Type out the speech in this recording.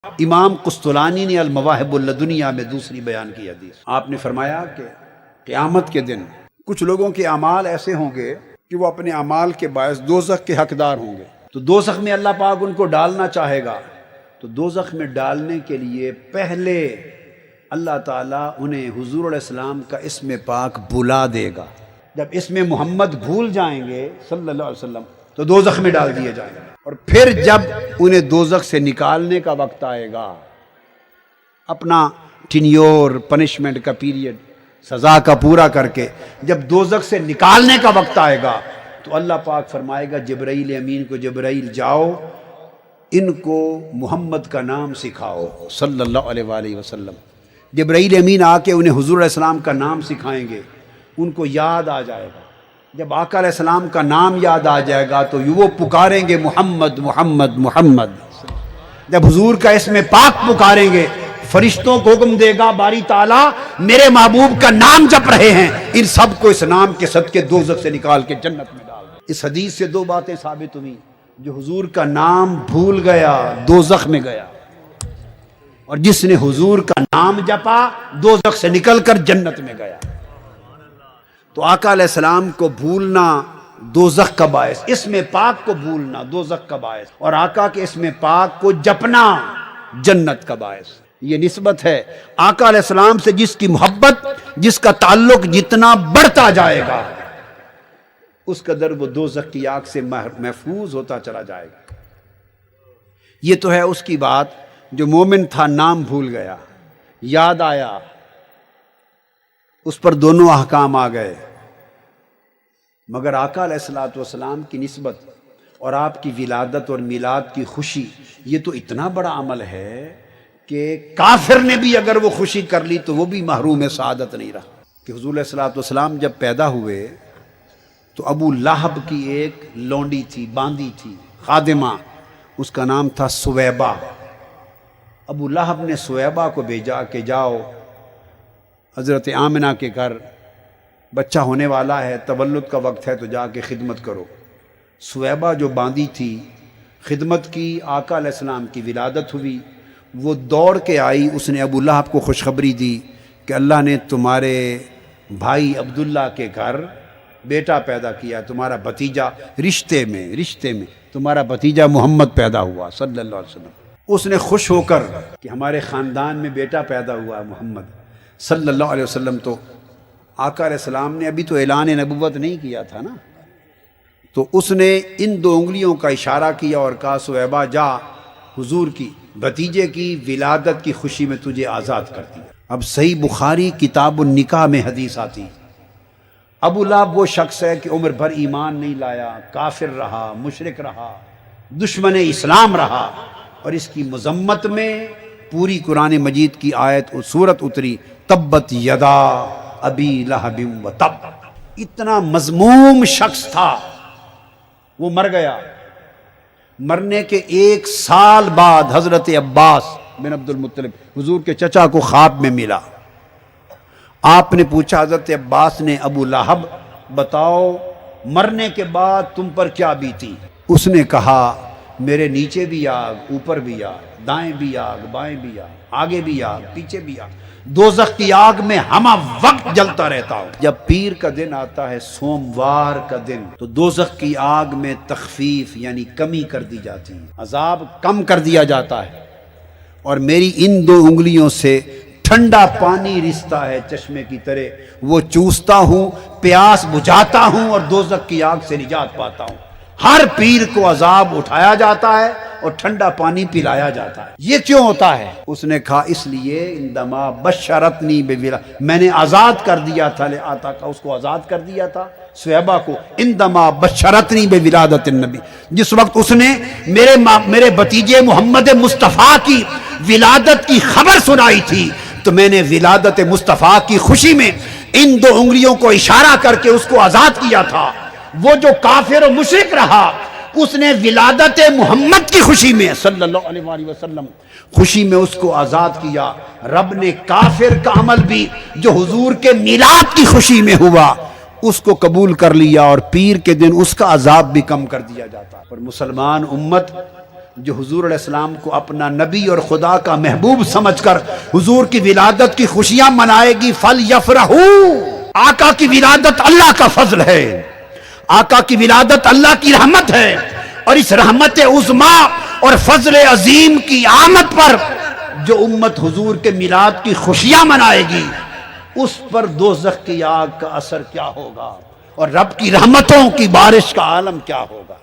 امام قسطلانی نے المواہب اللدنیہ میں دوسری بیان کی حدیث، آپ نے فرمایا کہ قیامت کے دن کچھ لوگوں کے اعمال ایسے ہوں گے کہ وہ اپنے اعمال کے باعث دوزخ کے حقدار ہوں گے، تو دوزخ میں اللہ پاک ان کو ڈالنا چاہے گا، تو دوزخ میں ڈالنے کے لیے پہلے اللہ تعالیٰ انہیں حضور علیہ السلام کا اسم پاک بلا دے گا۔ جب اسم محمد بھول جائیں گے صلی اللہ علیہ وسلم تو دوزخ میں ڈال دیے جائیں گے، اور پھر جب انہیں دوزخ سے نکالنے کا وقت آئے گا، اپنا ٹینیور پنشمنٹ کا پیریڈ سزا کا پورا کر کے جب دوزخ سے نکالنے کا وقت آئے گا تو اللہ پاک فرمائے گا جبرائیل امین کو، جبرائیل جاؤ ان کو محمد کا نام سکھاؤ صلی اللہ علیہ وآلہ وسلم۔ جبرائیل امین آ کے انہیں حضور علیہ السلام کا نام سکھائیں گے، ان کو یاد آ جائے گا۔ جب آقا علیہ السلام کا نام یاد آ جائے گا تو وہ پکاریں گے محمد محمد محمد۔ جب حضور کا اسم پاک پکاریں گے، فرشتوں کو حکم دے گا باری تعالیٰ میرے محبوب کا نام جپ رہے ہیں، ان سب کو اس نام کے صدقے دوزخ سے نکال کے جنت میں ڈال دیں۔ اس حدیث سے دو باتیں ثابت ہوئی، جو حضور کا نام بھول گیا دوزخ میں گیا، اور جس نے حضور کا نام جپا دوزخ سے نکل کر جنت میں گیا۔ تو آقا علیہ السلام کو بھولنا دوزخ کا باعث، اسم پاک کو بھولنا دوزخ کا باعث، اور آقا کے اسم پاک کو جپنا جنت کا باعث۔ یہ نسبت ہے آقا علیہ السلام سے جس کی محبت، جس کا تعلق جتنا بڑھتا جائے گا اس قدر وہ دوزخ کی آگ سے محفوظ ہوتا چلا جائے گا۔ یہ تو ہے اس کی بات جو مومن تھا، نام بھول گیا، یاد آیا، اس پر دونوں احکام آ گئے، مگر آقا علیہ السلام کی نسبت اور آپ کی ولادت اور میلاد کی خوشی یہ تو اتنا بڑا عمل ہے کہ کافر نے بھی اگر وہ خوشی کر لی تو وہ بھی محروم سعادت نہیں رہا۔ کہ حضور علیہ السلام جب پیدا ہوئے تو ابو لہب کی ایک لونڈی تھی، باندی تھی، خادمہ، اس کا نام تھا سویبہ۔ ابو لہب نے سویبہ کو بھیجا کہ جاؤ حضرت آمنہ کے گھر بچہ ہونے والا ہے، تولد کا وقت ہے تو جا کے خدمت کرو۔ سویبہ جو باندی تھی خدمت کی، آقا علیہ السلام کی ولادت ہوئی، وہ دوڑ کے آئی، اس نے ابو لہب کو خوشخبری دی کہ اللہ نے تمہارے بھائی عبداللہ کے گھر بیٹا پیدا کیا، تمہارا بھتیجا رشتے میں تمہارا بھتیجا محمد پیدا ہوا صلی اللہ علیہ وسلم۔ اس نے خوش ہو کر کہ ہمارے خاندان میں بیٹا پیدا ہوا محمد صلی اللہ علیہ وسلم، تو آقا علیہ السلام نے ابھی تو اعلان نبوت نہیں کیا تھا نا، تو اس نے ان دو انگلیوں کا اشارہ کیا اور کہا سویبہ جا، حضور کی بھتیجے کی ولادت کی خوشی میں تجھے آزاد کر دیا۔ اب صحیح بخاری کتاب النکاح میں حدیث آتی، ابو لہب وہ شخص ہے کہ عمر بھر ایمان نہیں لایا، کافر رہا، مشرک رہا، دشمن اسلام رہا، اور اس کی مذمت میں پوری قرآن مجید کی آیت اور سورت اتری، تبت یدا ابی لہب و تب۔ اتنا مذموم شخص تھا، وہ مر گیا۔ مرنے کے 1 سال بعد حضرت عباس بن عبد المطلب حضور کے چچا کو خواب میں ملا۔ آپ نے پوچھا حضرت عباس نے، ابو لہب بتاؤ مرنے کے بعد تم پر کیا بیتی؟ اس نے کہا میرے نیچے بھی آگ، اوپر بھی آگ، دائیں بھی آگ، بائیں بھی آگ، آگے بھی آگ، پیچھے بھی آگ، دوزخ کی آگ میں ہمہ وقت جلتا رہتا ہوں۔ جب پیر کا دن آتا ہے، سوموار کا دن، تو دوزخ کی آگ میں تخفیف یعنی کمی کر دی جاتی ہے، عذاب کم کر دیا جاتا ہے، اور میری ان 2 انگلیوں سے ٹھنڈا پانی رستا ہے چشمے کی طرح، وہ چوستا ہوں، پیاس بجھاتا ہوں اور دوزخ کی آگ سے نجات پاتا ہوں۔ ہر پیر کو عذاب اٹھایا جاتا ہے اور ٹھنڈا پانی پلایا جاتا ہے۔ یہ کیوں ہوتا ہے؟ اس نے کہا اس لیے اندما بشرتنی میں نے آزاد کر دیا تھا، آتا کا اس کو آزاد کر دیا تھا سویبہ کو، اندما بشرتنی بولادت النبی، جس وقت اس نے میرے بھتیجے محمد مصطفیٰ کی ولادت کی خبر سنائی تھی، تو میں نے ولادت مصطفیٰ کی خوشی میں ان 2 انگلیوں کو اشارہ کر کے اس کو آزاد کیا تھا۔ وہ جو کافر و مشرک رہا اس نے ولادت محمد کی خوشی میں صلی اللہ علیہ وآلہ وسلم خوشی میں اس کو آزاد کیا۔ رب نے کافر کا عمل بھی جو حضور کے میلاد کی خوشی میں ہوا اس کو قبول کر لیا، اور پیر کے دن اس کا عذاب بھی کم کر دیا جاتا ہے۔ اور مسلمان امت جو حضور علیہ السلام کو اپنا نبی اور خدا کا محبوب سمجھ کر حضور کی ولادت کی خوشیاں منائے گی فَلْيَفْرَحُوا۔ آقا کی ولادت اللہ کا فضل ہے، آقا کی ولادت اللہ کی رحمت ہے، اور اس رحمت عظما اور فضل عظیم کی آمد پر جو امت حضور کے میلاد کی خوشیاں منائے گی اس پر دوزخ کی آگ کا اثر کیا ہوگا اور رب کی رحمتوں کی بارش کا عالم کیا ہوگا۔